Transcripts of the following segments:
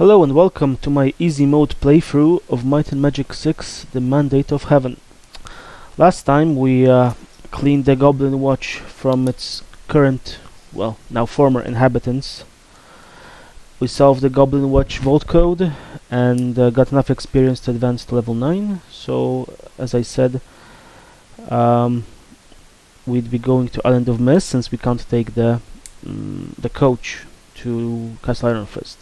Hello and welcome to my easy mode playthrough of Might and Magic 6: The Mandate of Heaven. Last time we cleaned the Goblin Watch from its current, well, now former inhabitants. We solved the Goblin Watch vault code and got enough experience to advance to level 9. So, as I said, we'd be going to Island of Mist since we can't take the coach to Castle Iron Fist.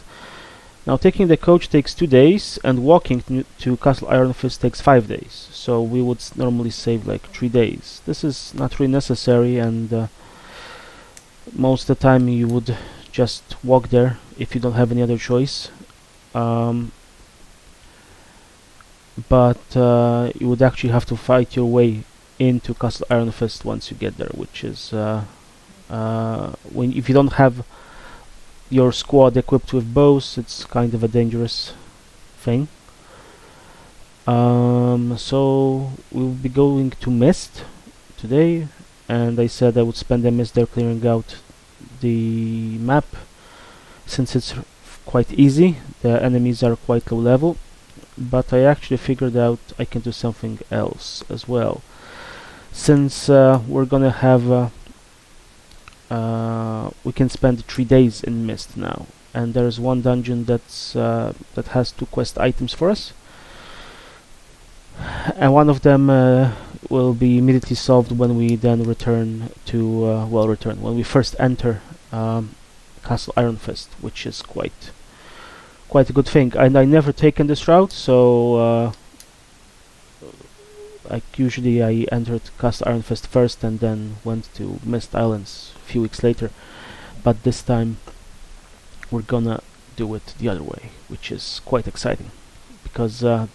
Now, taking the coach takes 2 days, and walking to Castle Iron Fist takes 5 days. So we would normally save like 3 days. This is not really necessary, and most of the time you would just walk there if you don't have any other choice. But you would actually have to fight your way into Castle Iron Fist once you get there, which is if you don't have your squad equipped with bows, it's kind of a dangerous thing. So we'll be going to Mist today, and I said I would spend a Mist there clearing out the map since it's quite easy. The enemies are quite low level, but I actually figured out I can do something else as well. Since we're gonna have we can spend 3 days in Mist now, and there's one dungeon that has 2 quest items for us, and one of them will be immediately solved when we then return to when we first enter Castle Iron Fist, which is quite a good thing. And I never taken this route, so usually I entered Castle Iron Fist first and then went to Misty Islands a few weeks later, but this time we're gonna do it the other way, which is quite exciting because the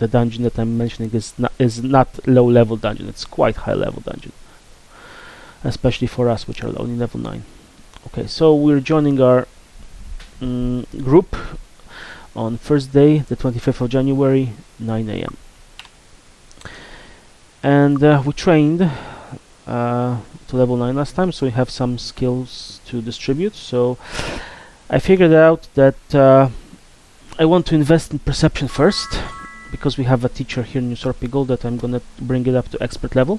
dungeon that I'm mentioning is not low level dungeon, it's quite high level dungeon, especially for us which are only level 9. Okay, so we're joining our group on first day, the 25th of January, 9 AM. And we trained to level 9 last time, so we have some skills to distribute. So I figured out that I want to invest in perception first, because we have a teacher here in New Sorpigal that I'm gonna bring it up to expert level,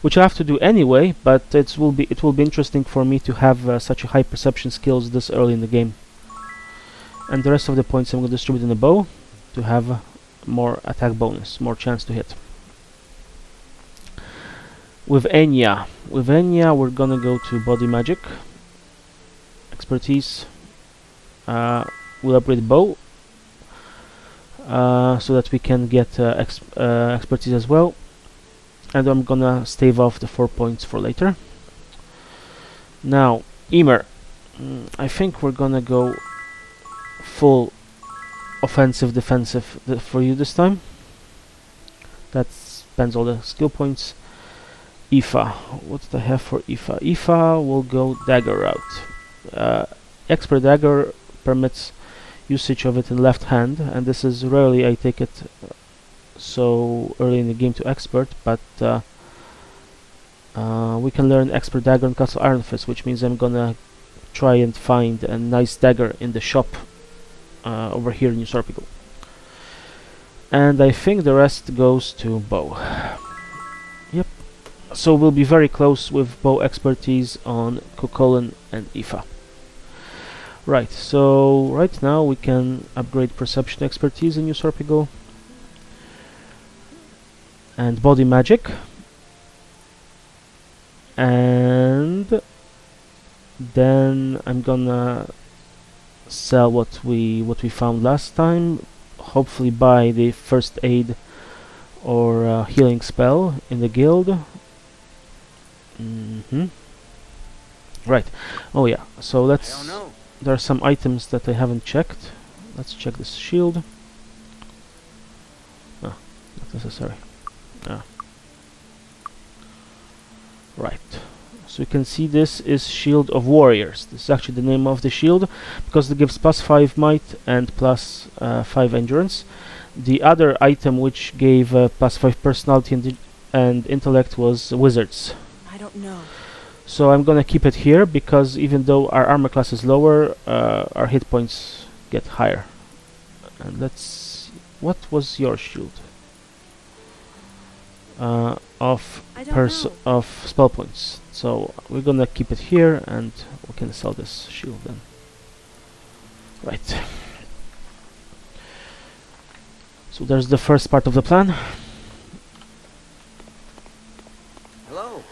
which I have to do anyway, but it will be interesting for me to have such a high perception skills this early in the game. And the rest of the points I'm gonna distribute in a bow to have more attack bonus, more chance to hit. With Enya we're gonna go to body magic, expertise. We'll upgrade bow so that we can get expertise as well, and I'm gonna stave off the 4 points for later. Now Emer, I think we're gonna go full offensive defensive for you this time. That spends all the skill points. Aoife, what did I have for Aoife? Aoife will go dagger route. Expert dagger permits usage of it in left hand, and this is rarely I take it so early in the game to expert, but we can learn expert dagger in Castle Iron Fist, which means I'm gonna try and find a nice dagger in the shop over here in New Sorpigal. And I think the rest goes to bow. Yep. So we'll be very close with bow expertise on Cuchulainn and Aoife. Right, so right now we can upgrade perception expertise in New Sorpigal and body magic, and then I'm gonna sell what we found last time, hopefully buy the first aid or healing spell in the guild. Right. Oh yeah. So there are some items that I haven't checked. Let's check this shield. Not necessary. Right. So you can see this is Shield of Warriors. This is actually the name of the shield because it gives +5 might and +5 endurance. The other item which gave +5 personality and intellect was Wizards. I don't know. So I'm gonna keep it here because even though our armor class is lower, our hit points get higher. And let's... What was your shield? Of spell points. So we're gonna keep it here, and we can sell this shield then. Right. So there's the first part of the plan. Hello.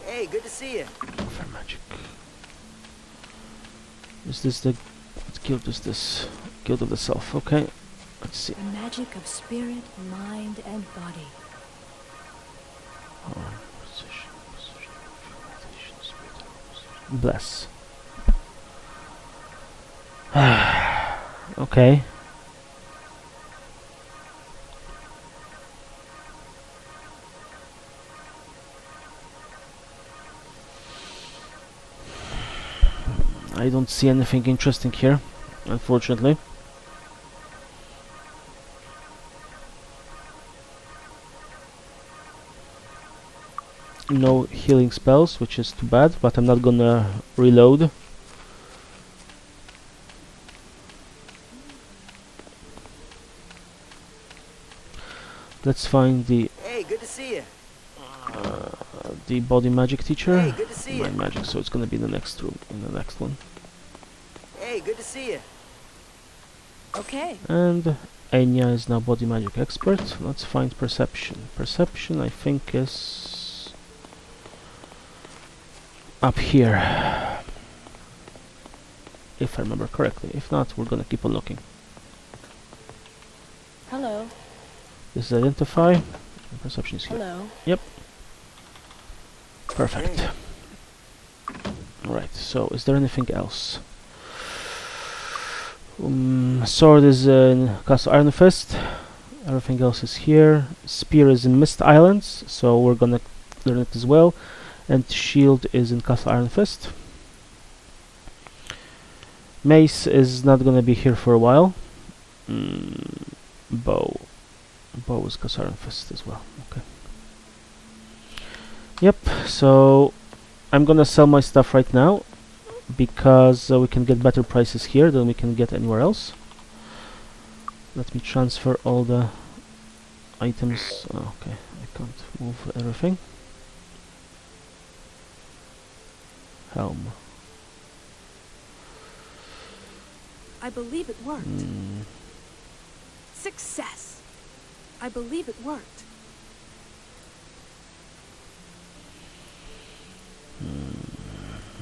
Hey, good to see you. Fair magic. Is this the... What guild is this? Guild of the Self. Okay. Let's see. The magic of spirit, mind, and body. Bless. Okay. I don't see anything interesting here, unfortunately. No healing spells, which is too bad, but I'm not gonna reload. Let's find the... Hey, good to see you. The body magic teacher. Hey, good to see you. Magic, so it's gonna be in the next room, in the next one. Hey, good to see you. Okay. And Enya is now body magic expert. Let's find perception. Perception, I think, is up here, if I remember correctly. If not, we're gonna keep on looking. Hello. This is identify. Perception is here. Hello. Yep. Perfect. Alright, so is there anything else? Sword is in Castle Iron Fist. Everything else is here. Spear is in Misty Islands, so we're gonna learn it as well. And shield is in Castle Iron Fist. Mace is not gonna be here for a while. Bow. Bow is Castle Iron Fist as well. Okay. Yep, so I'm gonna sell my stuff right now, because we can get better prices here than we can get anywhere else. Let me transfer all the items. Oh, okay, I can't move everything. Helm. I believe it worked. Success. I believe it worked.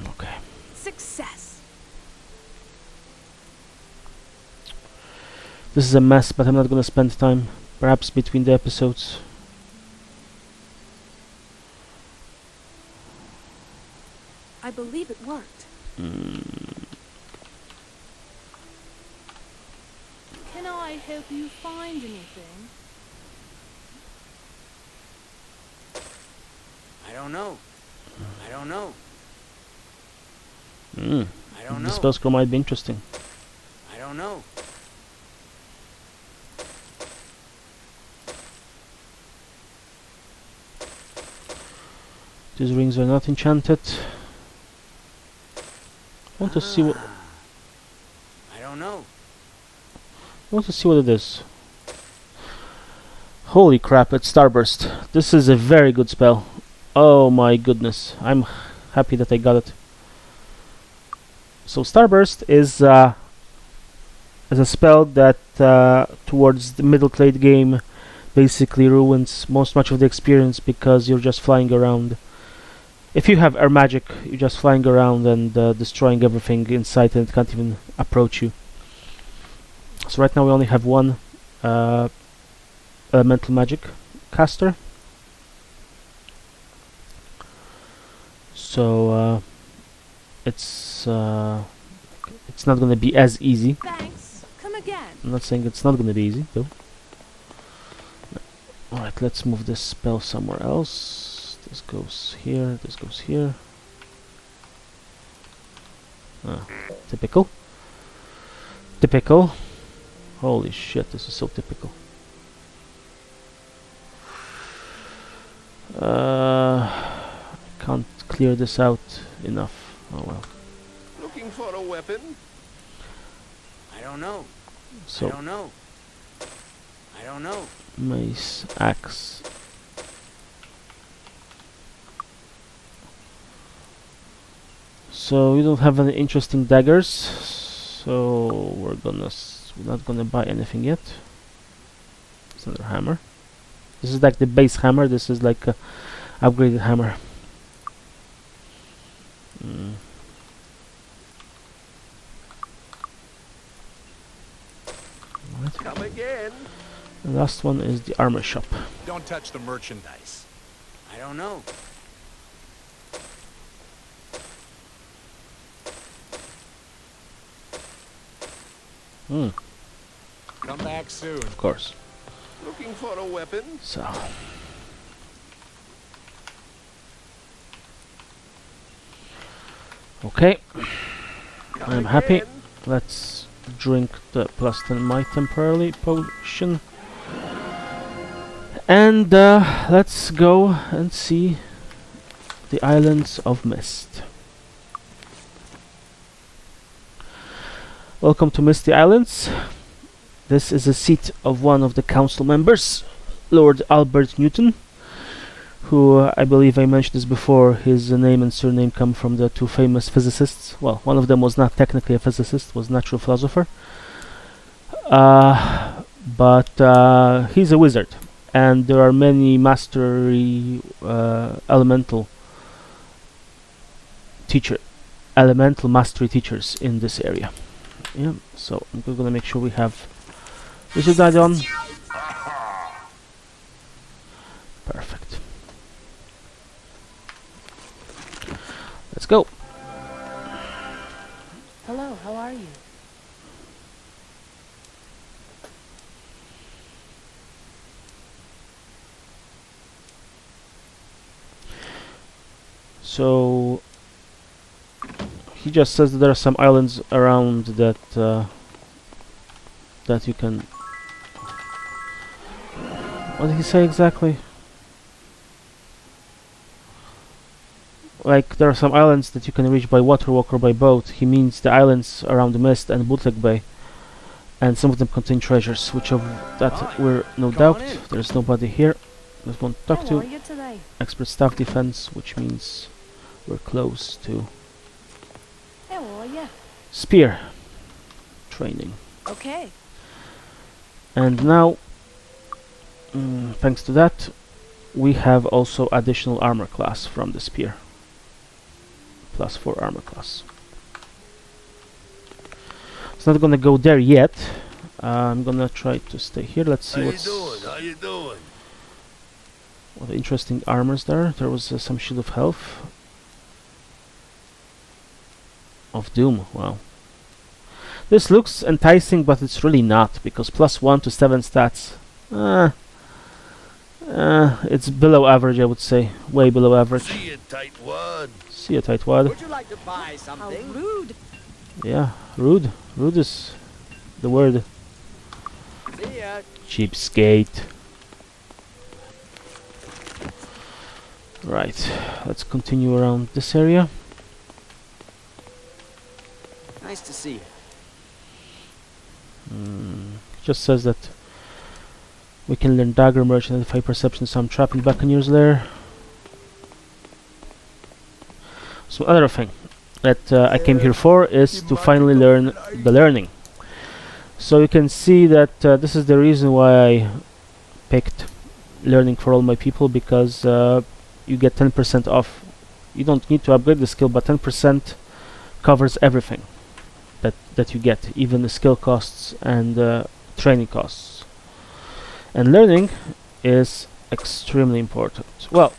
Okay. Success. This is a mess, but I'm not gonna spend time. Perhaps between the episodes. I believe it worked. Can I help you find anything? I don't know. I don't know. I don't know. The spell scroll might be interesting. I don't know. These rings are not enchanted. I want to see what... I don't know. I want to see what it is. Holy crap, it's Starburst. This is a very good spell. Oh my goodness. I'm happy that I got it. So Starburst is a spell that towards the middle to late game basically ruins much of the experience, because you're just flying around. If you have air magic, you're just flying around and destroying everything in sight, and it can't even approach you. So right now we only have one elemental magic caster. So it's not gonna be as easy. Thanks. Come again. I'm not saying it's not gonna be easy though. Alright, let's move this spell somewhere else. This goes here, this goes here. Typical. Typical. Holy shit, this is so typical. Can't clear this out enough. Oh well. Looky Looking for a weapon? I don't know. I So don't know. I don't know. mace, axe. So we don't have any interesting daggers, so we're not gonna buy anything yet. It's another hammer. This is like the base hammer. This is like a upgraded hammer. Right. Come again? The last one is the armor shop. Don't touch the merchandise. I don't know. Come back soon. Of course. Looking for a weapon? So okay, Come I'm happy. again? Let's drink the plus 10 might temporarily potion. And let's go and see the Islands of Mist. Welcome to Misty Islands. This is the seat of one of the council members, Lord Albert Newton, who I believe I mentioned this before. His name and surname come from the two famous physicists. Well, one of them was not technically a physicist, was a natural philosopher. But he's a wizard, and there are many mastery elemental mastery teachers in this area. Yeah, so I'm gonna make sure we have wizard died on. Perfect. Let's go. Hello, how are you? So he just says that there are some islands around that that you can. What did he say exactly? Like there are some islands that you can reach by water walk or by boat. He means the islands around the Mist and Bootleg Bay, and some of them contain treasures, which of that we're no doubt. in. There's nobody here. There's one to talk How are to. you today? Expert staff defense, which means we're close to How are you? spear training. Okay. And now, thanks to that, we have also additional armor class from the spear. +4 armor class. It's not gonna go there yet. I'm gonna try to stay here. Let's see what's How you doing? what interesting armors there. There was some shield of health. Of doom. Wow. This looks enticing, but it's really not, because +1 to 7 stats. It's below average, I would say. Way below average. See you, tight wad. See a tight wad. Would you like to buy How something? rude. Yeah, rude. Rude is the word. See ya. Cheapskate. Right, let's continue around this area. Nice to see you. Just says that we can learn dagger merge, identify perception, some trapping buccaneers there. So another thing that I came here for is to finally learn the learning. So you can see that this is the reason why I picked learning for all my people, because you get 10% off. You don't need to upgrade the skill, but 10% covers everything that you get, even the skill costs and training costs. And learning is extremely important. Well,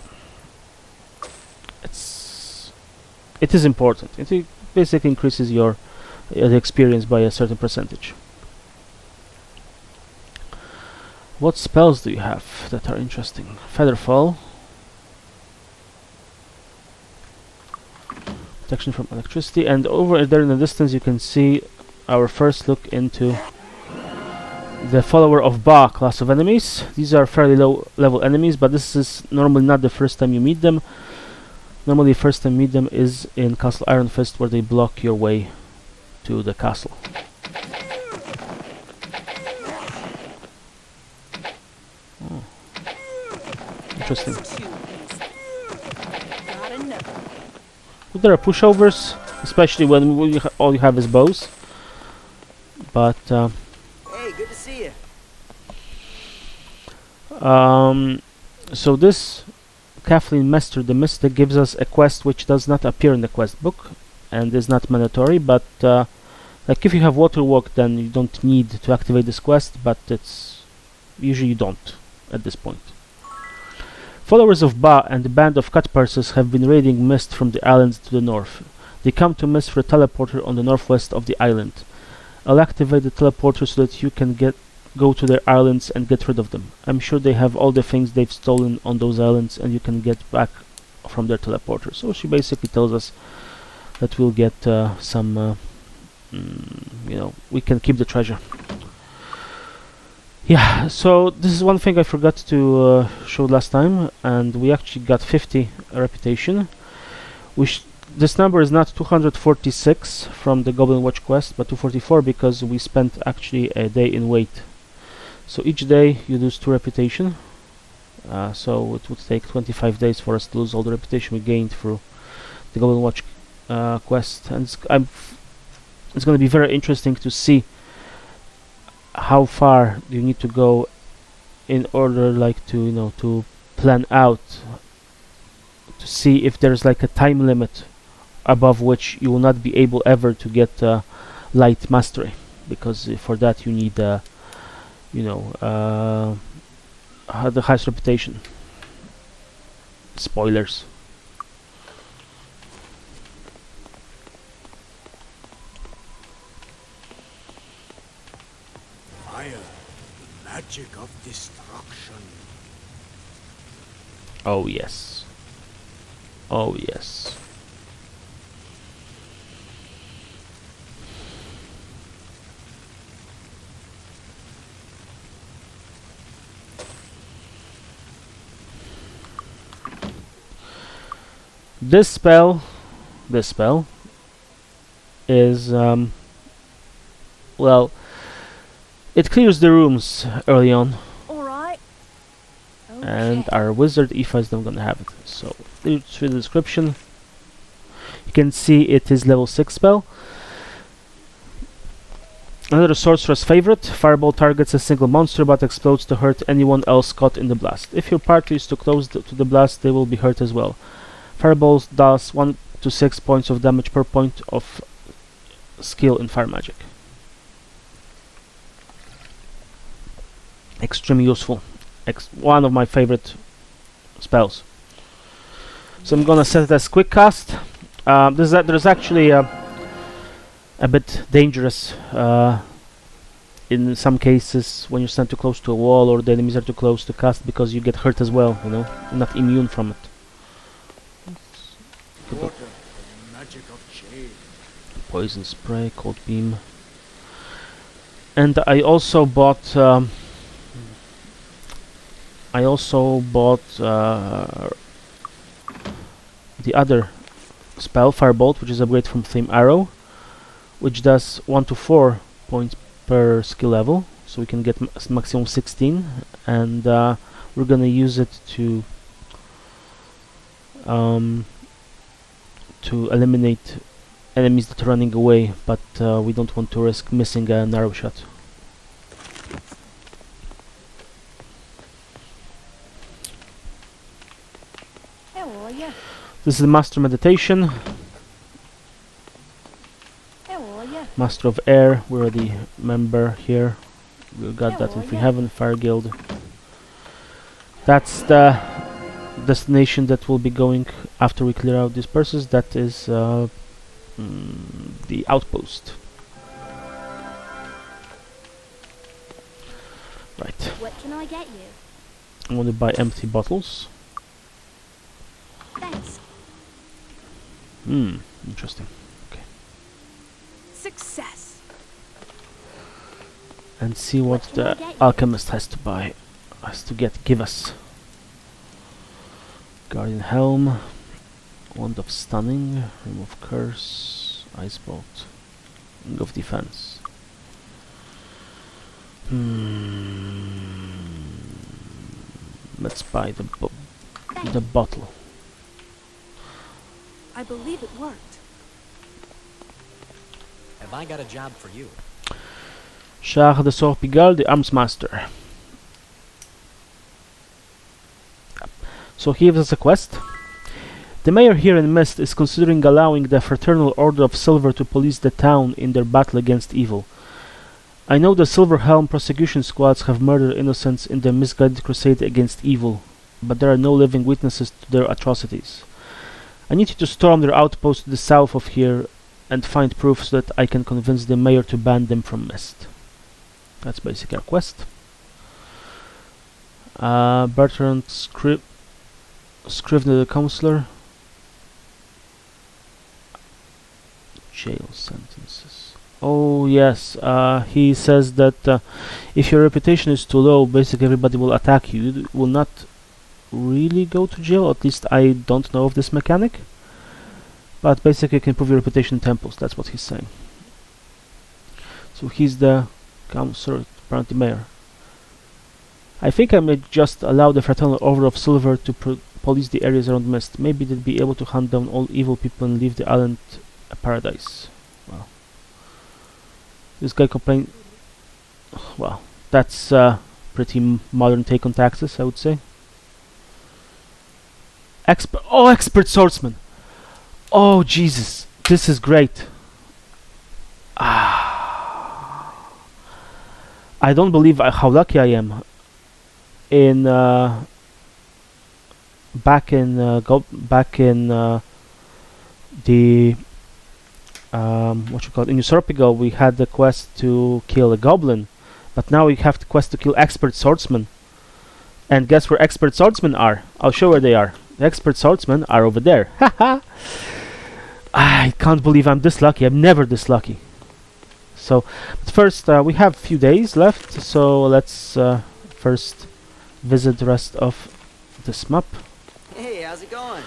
it is important. It basically increases your the experience by a certain percentage. What spells do you have that are interesting? Featherfall. Protection from electricity. And over there in the distance you can see our first look into the follower of Ba class of enemies. These are fairly low level enemies, but this is normally not the first time you meet them. Normally first time meet them is in Castle Iron Fist, where they block your way to the castle. Oh. Interesting. Well, there are pushovers, especially when all you have is bows. But Hey, good to see you. so this Kathleen Mester the Mystic gives us a quest which does not appear in the quest book and is not mandatory, but like if you have water walk, then you don't need to activate this quest, but it's usually you don't at this point. Followers of Ba and the band of Cutpurses have been raiding Mist from the islands to the north. They come to Mist for a teleporter on the northwest of the island. I'll activate the teleporter so that you can go to their islands and get rid of them. I'm sure they have all the things they've stolen on those islands, and you can get back from their teleporter. So she basically tells us that we'll get some, you know, we can keep the treasure. Yeah, so this is one thing I forgot to show last time, and we actually got 50 reputation. This number is not 246 from the Goblin Watch quest, but 244 because we spent actually a day in wait. So each day you lose 2 reputation. So it would take 25 days for us to lose all the reputation we gained through the Goblin Watch quest, and it's going to be very interesting to see how far you need to go in order, like, to, you know, to plan out, to see if there's like a time limit above which you will not be able ever to get light mastery, because for that you need you know, the highest reputation. Spoilers. Fire, the magic of destruction. Oh yes. Oh yes. This spell is well, it clears the rooms early on, Alright. and our wizard Aoife is not gonna have it. So through the description you can see it is level 6 spell. Another sorcerer's favorite. Fireball targets a single monster but explodes to hurt anyone else caught in the blast. If your party is too close to the blast, they will be hurt as well. Fireballs does 1 to 6 points of damage per point of skill in fire magic. Extremely useful. One of my favorite spells. So I'm gonna set it as quick cast. There's actually a bit dangerous in some cases when you stand too close to a wall or the enemies are too close to cast, because you get hurt as well, you know, you're not immune from it. Water, the magic of change. Poison spray, cold beam. And I also bought the other spell, Firebolt, which is a upgrade from Flame Arrow, which does 1 to 4 points per skill level, so we can get maximum 16, and we're gonna use it to eliminate enemies that are running away, but we don't want to risk missing an arrow shot. How are ya? This is the Master Meditation, How are ya? Master of Air. We already member here. We got that in Free Heaven, Fire Guild. That's the destination that we'll be going after we clear out these purses. That is the outpost. Right. What can I get you? I'm going to buy empty bottles. Thanks. Interesting. Okay. Success. And see what can I the get you? alchemist has to buy, give us. Guardian Helm. Wand of Stunning, remove curse, Ice Bolt, Ring of Defense. Let's buy the bottle. I believe it worked. Have I got a job for you? Char de Sorpigal, the Arms Master. So he gives us a quest. The mayor here in Mist is considering allowing the Fraternal Order of Silver to police the town in their battle against evil. I know the Silver Helm prosecution squads have murdered innocents in their misguided crusade against evil, but there are no living witnesses to their atrocities. I need you to storm their outpost to the south of here and find proof so that I can convince the mayor to ban them from Mist. That's basically our quest. Bertrand Scrivener the Counselor. Jail sentences. Oh yes, he says that if your reputation is too low, basically everybody will attack you. You will not really go to jail, at least I don't know of this mechanic. But basically you can improve your reputation in temples, that's what he's saying. So he's the counselor, apparently mayor. I think I may just allow the Fraternal Order of Silver to police the areas around Mist. Maybe they'll be able to hunt down all evil people and leave the island a paradise. Well, this guy complained. Well, that's pretty modern take on taxes, I would say. Expert swordsman. Oh Jesus, this is great. I don't believe how lucky I am. In back in the what you call it, in Usurpigal, we had the quest to kill a goblin, but now we have the quest to kill expert swordsmen. And guess where expert swordsmen are? I'll show where they are. The expert swordsmen are over there. Haha! I can't believe I'm this lucky. I'm never this lucky. So, but first, we have a few days left, so let's first visit the rest of this map. Hey, how's it going?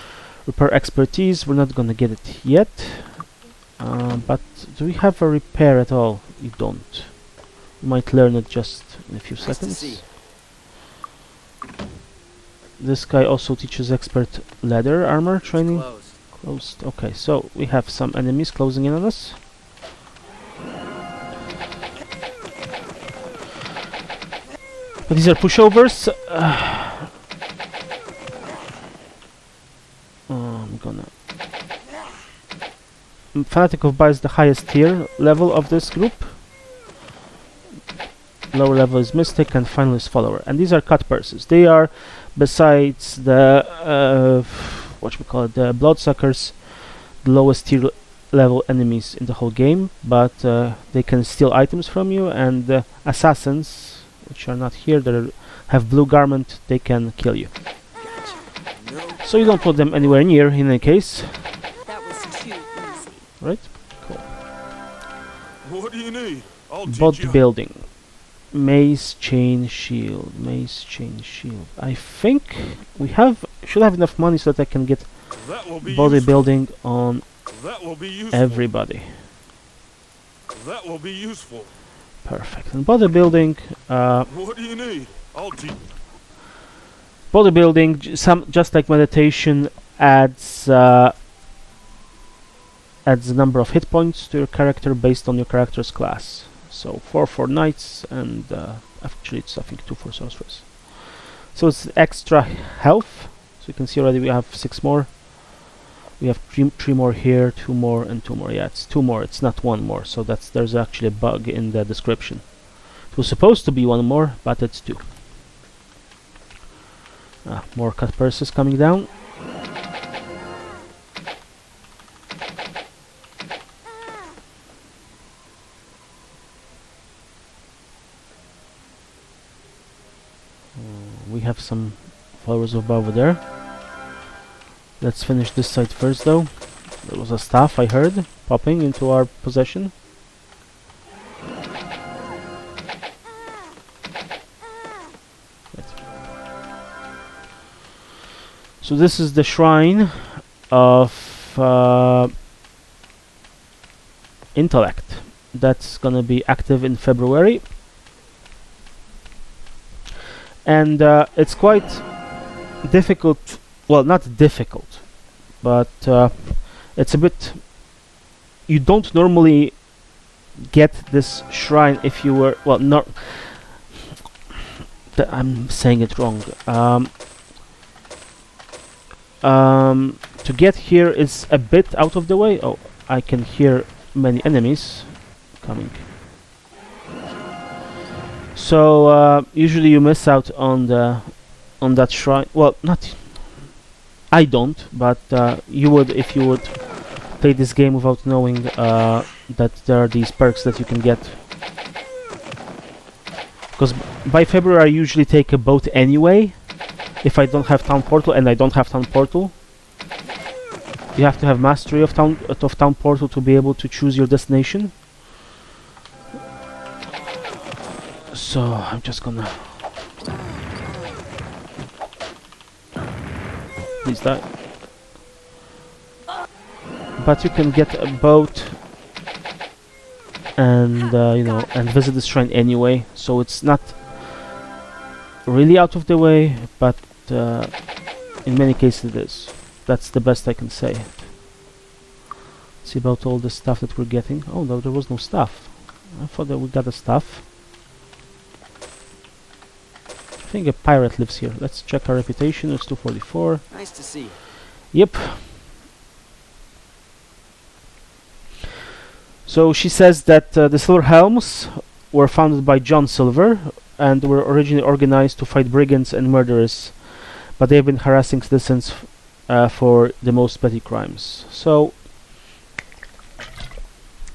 Repair expertise, we're not gonna get it yet. But do we have a repair at all? We don't. We might learn it just in a few Nice to seconds. see. This guy also teaches expert leather armor training. Close. Closed. Okay, so we have some enemies closing in on us. But these are pushovers. I'm gonna. Fanatic of Bai is the highest tier level of this group. Lower level is Mystic, and final is Follower. And these are Cutpurses. They are, besides the the Bloodsuckers, the lowest tier level enemies in the whole game. But they can steal items from you, and Assassins, which are not here, that have blue garment, they can kill you. Gotcha. No. So you don't put them anywhere near in any case, That was too easy. right? Cool. What do you need? I'll teach Bot you. building. Mace, chain, shield. Mace, chain, shield. I think we should have enough money so that I can get That will be bodybuilding on useful. That will be useful. everybody. That will be useful. Perfect. And bodybuilding, What do you need? I'll teach. bodybuilding, just like meditation, adds the number of hit points to your character based on your character's class. So 4 for knights, and actually it's I think 2 for sorcerers. So it's extra health. So you can see already we have 6 more. We have 3 more here, 2 more, and 2 more. Yeah, it's 2 more. It's not 1 more. So there's actually a bug in the description. It was supposed to be 1 more, but it's 2. More Cutpurses coming down. We have some followers over there. Let's finish this side first though. There was a staff I heard popping into our possession. Right. So this is the shrine of intellect. That's gonna be active in February, and it's quite difficult. Well, not difficult, but it's a bit. You don't normally get this shrine if you were not. I'm saying it wrong. To get here is a bit out of the way. Oh, I can hear many enemies coming. So usually you miss out on that shrine. Well, not. I don't, but you would if you would play this game without knowing that there are these perks that you can get. Because by February I usually take a boat anyway. If I don't have town portal, and I don't have town portal, you have to have mastery of town portal to be able to choose your destination. So I'm just gonna please die. But you can get a boat and and visit the shrine anyway, so it's not really out of the way, but in many cases it is. That's the best I can say. See about all the stuff that we're getting. Oh no, there was no stuff. I thought that we got the stuff. I think a pirate lives here. Let's check our reputation. It's 244. Nice to see you. Yep. So she says that the Silver Helms were founded by John Silver and were originally organized to fight brigands and murderers, but they have been harassing citizens for the most petty crimes. So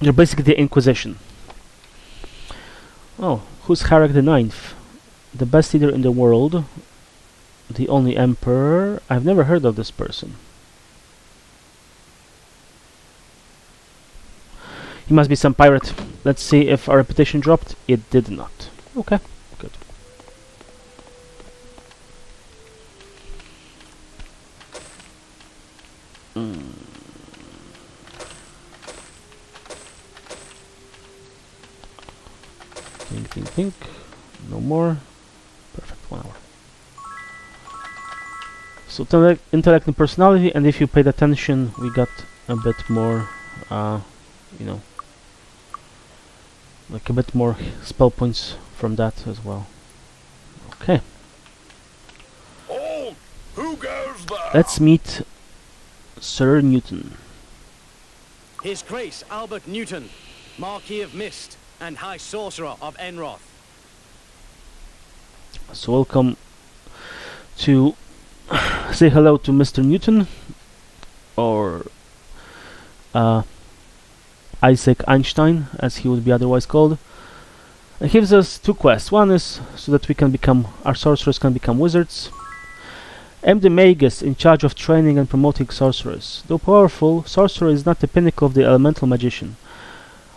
they're basically the Inquisition. Oh, who's Harek the Ninth? The best leader in the world, the only emperor. I've never heard of this person. He must be some pirate. Let's see if our reputation dropped. It did not. Okay, good. Think. No more. Perfect, 1 hour. So intellect and personality, and if you paid attention, we got a bit more, like a bit more spell points from that as well. Okay. Oh, who goes there? Let's meet Sir Newton. His Grace Albert Newton, Marquis of Mist and High Sorcerer of Enroth. So welcome to say hello to Mr. Newton, or Isaac Einstein, as he would be otherwise called. It gives us 2 quests. One is so that our sorcerers can become wizards. I'm the magus in charge of training and promoting sorcerers. Though powerful, sorcerer is not the pinnacle of the elemental magician.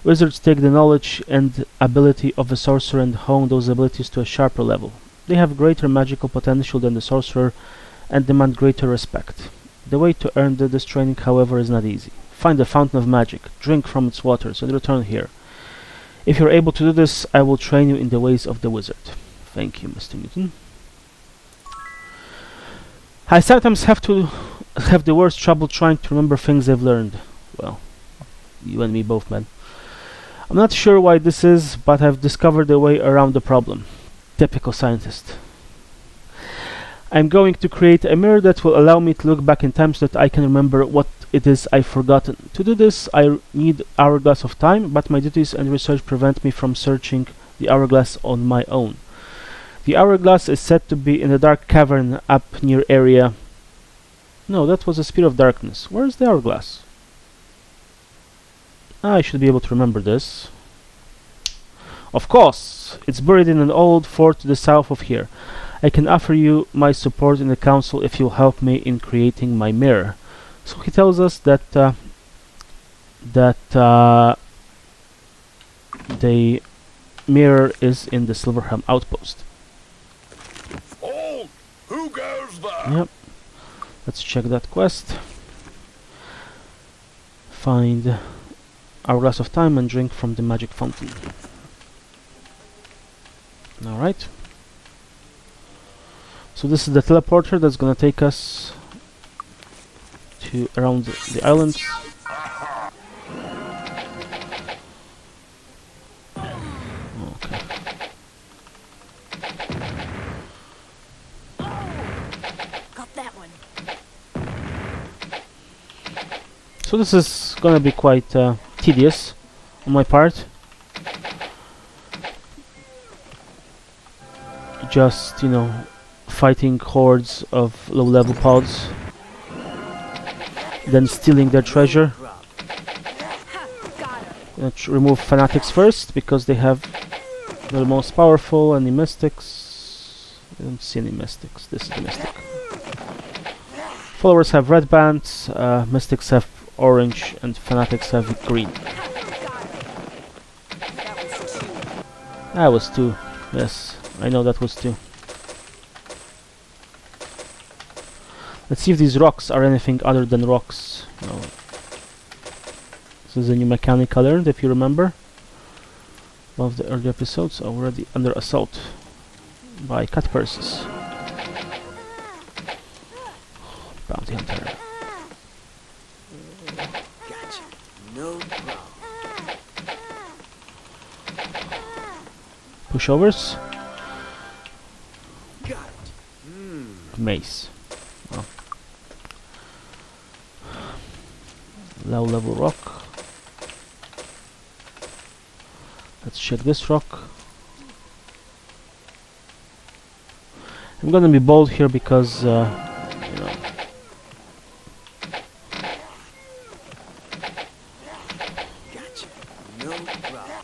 Wizards take the knowledge and ability of a sorcerer and hone those abilities to a sharper level. They have greater magical potential than the sorcerer and demand greater respect. The way to earn this training, however, is not easy. Find a fountain of magic, drink from its waters, and return here. If you're able to do this, I will train you in the ways of the wizard. Thank you, Mr. Newton. I sometimes have the worst trouble trying to remember things I've learned. Well, you and me both, man. I'm not sure why this is, but I've discovered a way around the problem. Typical scientist. I'm going to create a mirror that will allow me to look back in time so that I can remember what it is I've forgotten. To do this, I need hourglass of time, but my duties and research prevent me from searching the hourglass on my own. The hourglass is said to be in a dark cavern up near area. No, that was a spear of darkness. Where is the hourglass? I should be able to remember this. Of course! It's buried in an old fort to the south of here. I can offer you my support in the council if you'll help me in creating my mirror. So he tells us that the mirror is in the Silverhelm outpost. Oh, who goes there? Yep. Let's check that quest. find our glass of time and drink from the magic fountain. Alright. So this is the teleporter that's gonna take us to around the islands. Okay. Got that one. So this is gonna be quite tedious on my part. Just, you know, fighting hordes of low-level pods, then stealing their treasure. Remove fanatics first because they have the most powerful. Any mystics? I don't see any mystics. This is the mystic. Followers have red bands, mystics have orange, and fanatics have green. That was two. Yes, I know that was two. Let's see if these rocks are anything other than rocks. No. This is a new mechanic I learned, if you remember. One of the early episodes, already under assault by Cutpurses. Bounty hunter. Gotcha. No problem. Pushovers. Got it. Mace. Oh. Low level rock. Let's check this rock. I'm gonna be bold here because, you know, Gotcha. No problem.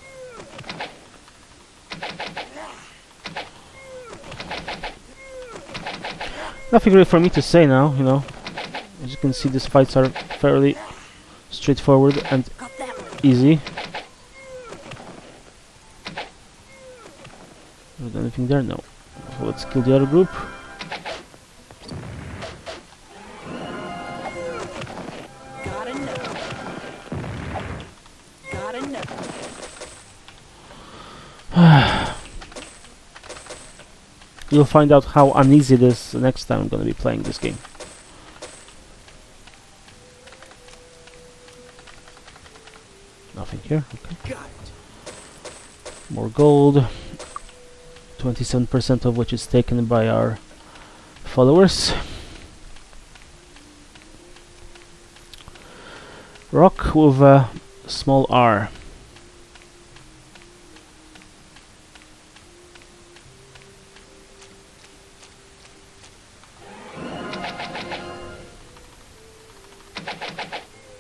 nothing really for me to say now, you know. As you can see, these fights are fairly straightforward and Got that one. easy. Is there anything there? No. So let's kill the other group. Got enough. Got enough. You'll find out how uneasy it is the next time I'm gonna be playing this game. Nothing here. Okay. Got it. More gold. 27% of which is taken by our followers. Rock with a small R.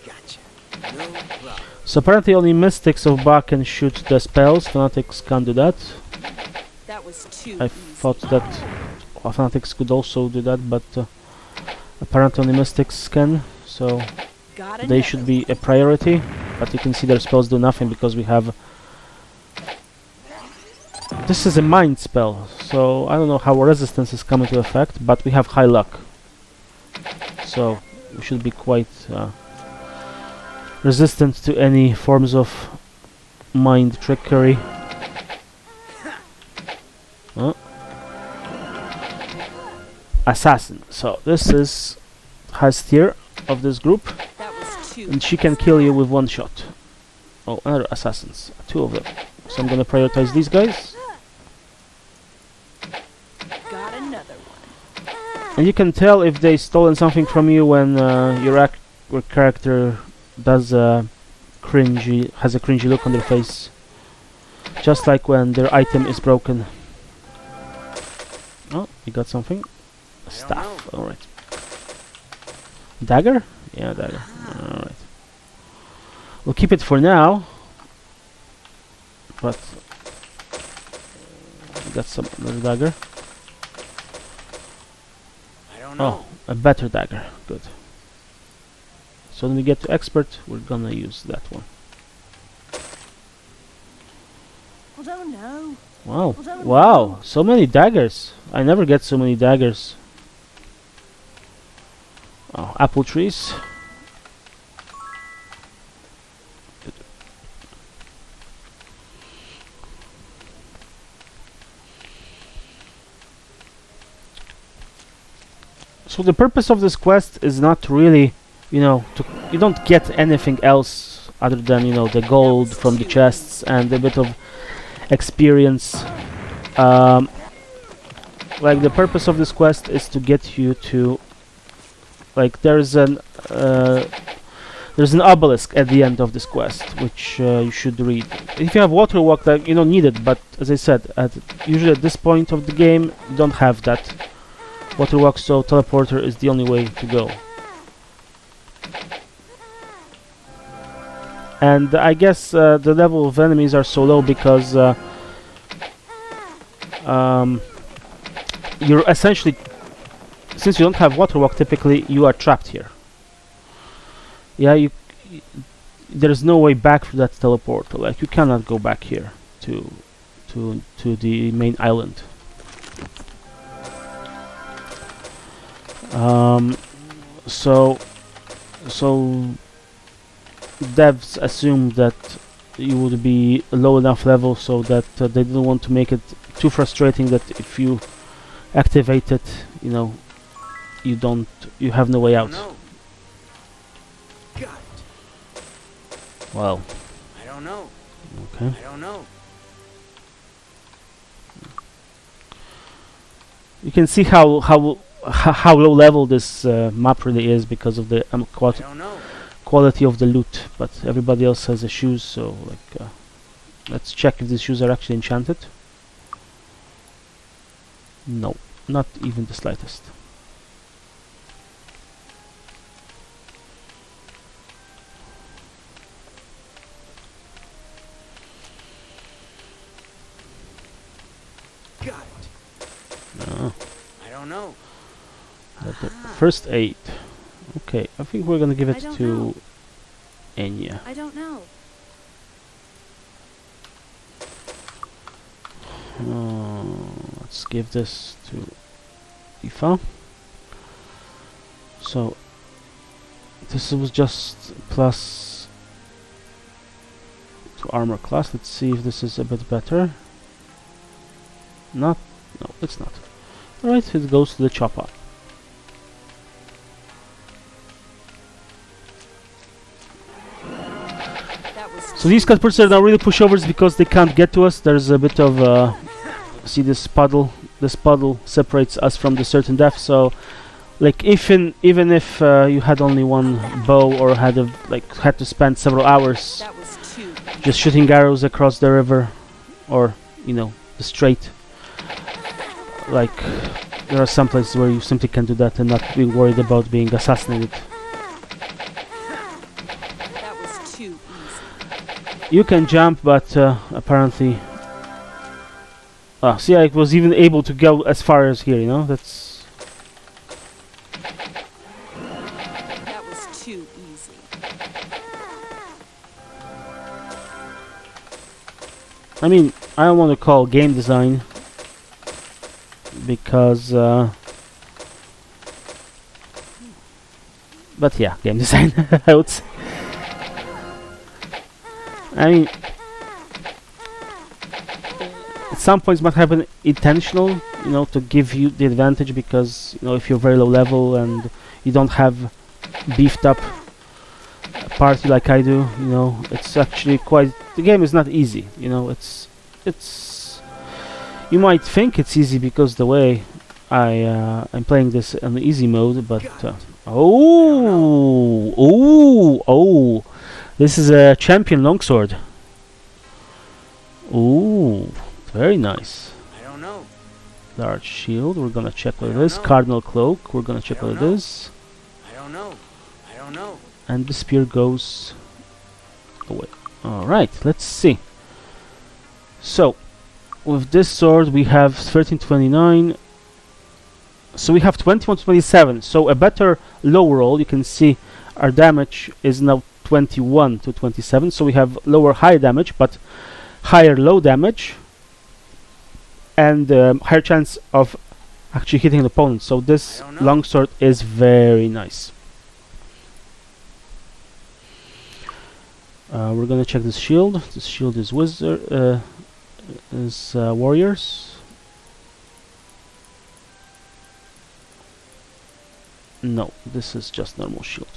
Gotcha. No problem. So apparently only mystics of Ba can shoot the spells. Fanatics can't do that. That was too I easy. thought that fanatics could also do that, but apparently only mystics can. So Got they should be a priority. But you can see their spells do nothing because we have. This is a mind spell, so I don't know how resistance is coming to effect, but we have high luck. So we should be quite resistant to any forms of mind trickery. Assassin. So this is Hastier of this group, That was too and she can kill you with one shot. Oh, another assassins. Two of them. So I'm gonna prioritize these guys. Got another one. And you can tell if they stolen something from you when your character does has a cringy look on their face, just like when their item is broken. Oh, you got something? Staff. All right. Dagger? Yeah, dagger. All right. We'll keep it for now. But we got some another dagger. I don't know. Oh, a better dagger. Good. So when we get to expert, we're gonna use that one. I don't know. Wow. I don't Wow. know. So many daggers. I never get so many daggers. Oh, apple trees. So the purpose of this quest is not really, you don't get anything else other than, the gold from the chests and a bit of experience. Like the purpose of this quest is to get you to, like there's an obelisk at the end of this quest, which you should read. If you have water walk, like, you don't need it, but as I said, usually at this point of the game, you don't have that water walk, so teleporter is the only way to go. And I guess the level of enemies are so low because you're essentially, since you don't have water walk, typically you are trapped here. Yeah, there's no way back through that teleporter. Like, you cannot go back here to the main island. So devs assumed that you would be low enough level so that they didn't want to make it too frustrating that if you activate it, you have no way out. No. Got it. Well, I don't know. okay. I don't know. You can see how low level this map really is because of the I don't know. quality of the loot, but everybody else has the shoes, so like let's check if these shoes are actually enchanted. No, not even the slightest. Got it. No. I don't know. But the first aid. Okay, I think we're gonna give I it don't to know. Enya. I don't know. Let's give this to Aoife. So this was just plus to armor class. Let's see if this is a bit better. No, it's not. Alright, it goes to the chopper. So these Cutpurse are now really pushovers because they can't get to us. There's a bit of see this puddle. This puddle separates us from the certain death. So, like, even if you had only one bow or had to spend several hours That was too. just shooting arrows across the river, or the strait, like there are some places where you simply can do that and not be worried about being assassinated. That was too easy. You can jump, but apparently... see, I was even able to go as far as here, that's... That was too easy. I mean, I don't want to call game design, because... but yeah, game design, I would say. I mean... at some points might happen intentional, to give you the advantage, because if you're very low level and you don't have beefed up a party like I do, it's actually quite... the game is not easy, it's... you might think it's easy because the way I'm playing this on the easy mode, but... oh! This is a champion longsword. Ooh, very nice. I don't know. Large shield, we're gonna check what I it don't is. know. Cardinal cloak, we're gonna check I what it don't know. is. I don't know. I don't know. And the spear goes away. Alright, let's see. So, with this sword we have 1329. So we have 21 to 27. So a better low roll. You can see our damage is now 21 to 27. So we have lower high damage, but higher low damage. And higher chance of actually hitting an opponent. So this I don't know. longsword is very nice. We're gonna check this shield. This shield is warriors. No, this is just normal shield.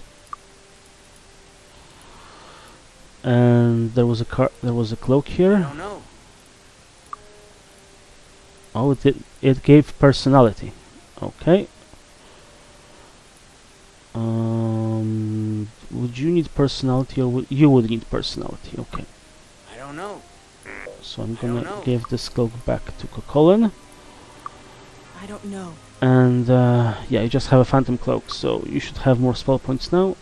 And there was a cloak I here. don't know. Oh, it gave personality. Okay. Would you need personality, or you would need personality? Okay. I don't know. So I'm I don't gonna know. give this cloak back to Colin. I don't know. And yeah, you just have a phantom cloak, so you should have more spell points now.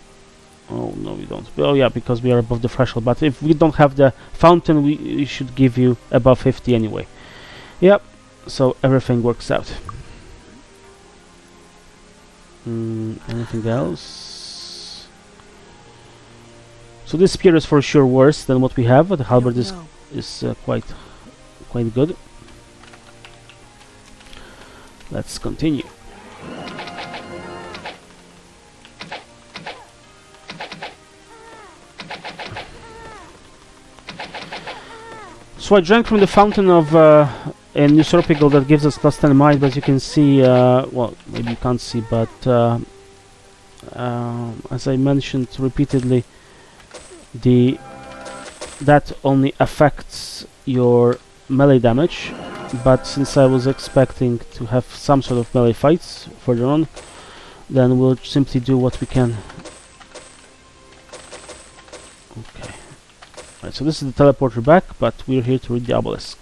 Oh no, we don't. Oh yeah, because we are above the threshold. But if we don't have the fountain, we should give you above 50 anyway. Yep. So everything works out. Anything else? So this spear is for sure worse than what we have. The halberd is quite good. Let's continue. So I drank from the fountain of in Usurpical that gives us plus 10 might, but you can see, well, maybe you can't see, but as I mentioned repeatedly, that only affects your melee damage, but since I was expecting to have some sort of melee fights further on, then we'll simply do what we can. Okay. Right, so this is the teleporter back, but we're here to read the obelisk.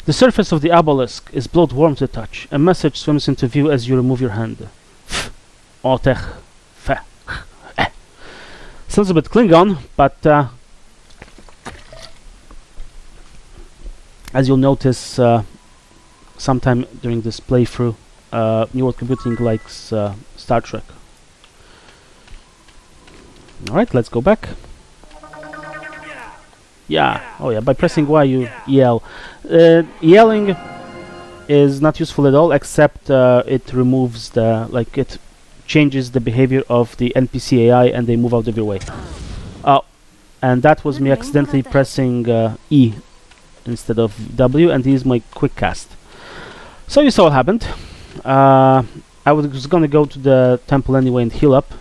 The surface of the obelisk is blood warm to the touch. A message swims into view as you remove your hand. Otech. Sounds a bit Klingon, but as you'll notice sometime during this playthrough, New World Computing likes Star Trek. Alright, let's go back. Yeah, oh yeah, by pressing Y you yell. Yelling is not useful at all, except it removes it changes the behavior of the NPC AI and they move out of your way. Oh, and that was me accidentally pressing E instead of W, and this is my quick cast. So you saw what happened. I was gonna go to the temple anyway and heal up.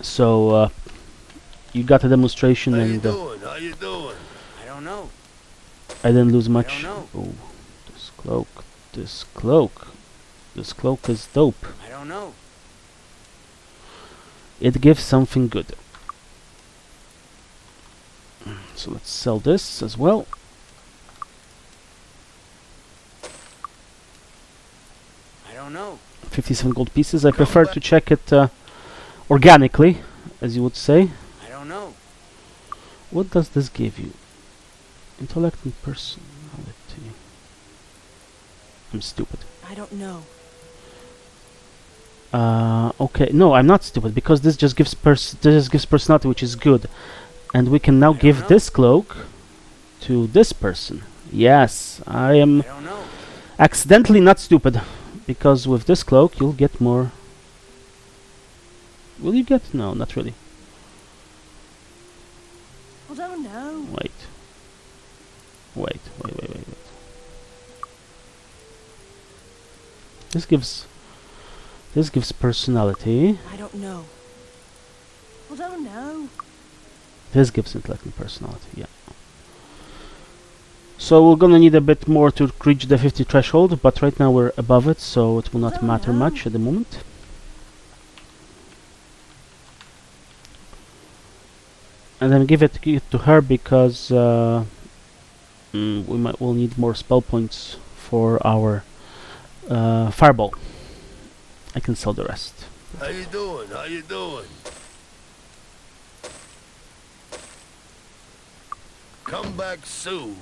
So you got a demonstration. How and you doing? How you doing? I don't know. I didn't lose much. know. Oh, this cloak is dope. I don't know. It gives something good. So let's sell this as well. I don't know. 57 gold pieces. I prefer to check it organically, as you would say. I don't know. What does this give you? Intellect and personality. I'm stupid. I don't know. Okay, no, I'm not stupid, because this just gives personality, which is good, and we can now give this cloak to this person. Yes, I am I don't know. accidentally not stupid, because with this cloak you'll get more. Will you get? No, not really. I don't know. Wait. This gives personality. I don't know. I don't know. This gives intellect and personality, yeah. So we're gonna need a bit more to reach the 50 threshold, but right now we're above it, so it will not matter much at the moment. And then give it to her because we'll need more spell points for our fireball. I can sell the rest. How you doing? How you doing? Come back soon.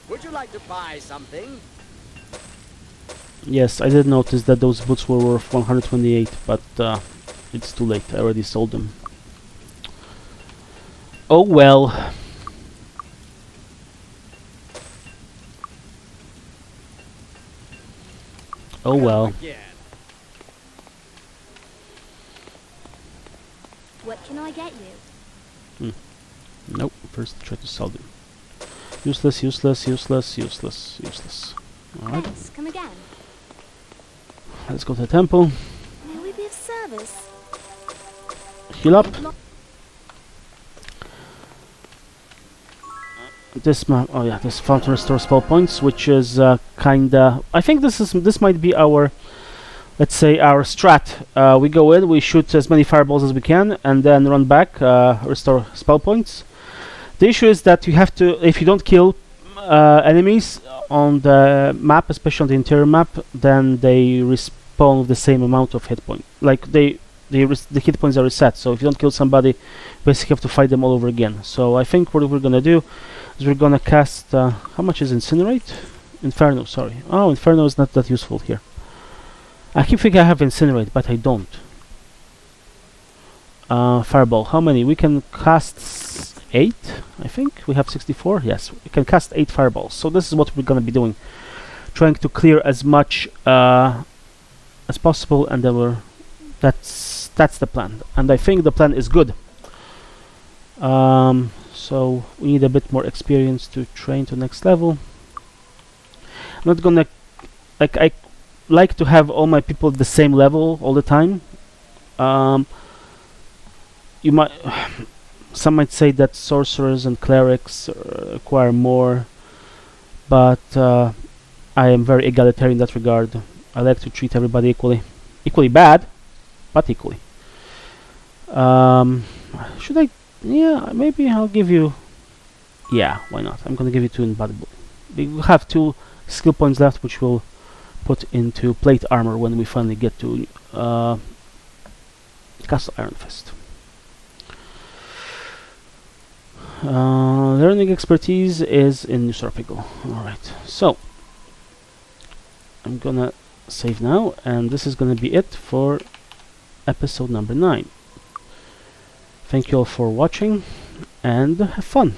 Would you like to buy something? Yes, I did notice that those boots were worth 128, but it's too late. I already sold them. Oh well. Oh well. What can I get you? Nope, first try to sell them. Useless. Alright. Thanks, come again. let's go to the temple. May we be of service? Heal up. This map. Oh yeah, this fountain restores spell points, which is kinda. I think this might be our, let's say, our strat. We go in, we shoot as many fireballs as we can, and then run back, restore spell points. The issue is that you have to, if you don't kill enemies on the map, especially on the interior map, then they respawn with the same amount of hit point. Like the hit points are reset. So if you don't kill somebody, you basically have to fight them all over again. So I think what we're gonna do is we're gonna cast. How much is Incinerate? Inferno. Sorry. Oh, Inferno is not that useful here. I keep thinking I have Incinerate, but I don't. Fireball. How many? We can cast 8, I think. We have 64. Yes, we can cast 8 fireballs. So this is what we're gonna be doing, trying to clear as much as possible, and then that's the plan. And I think the plan is good. So we need a bit more experience to train to next level. I'm not gonna I like to have all my people at the same level all the time. You might some might say that sorcerers and clerics require more, but I am very egalitarian in that regard. I like to treat everybody equally bad, but equally. Should I? Yeah, maybe I'll give you. Yeah, why not? I'm gonna give you 2 in body blow. We will have 2 skill points left, which we'll put into plate armor when we finally get to Castle Iron Fist. Learning expertise is in Usurpigal. Alright, so I'm gonna save now, and this is gonna be it for episode number 9. Thank you all for watching, and have fun.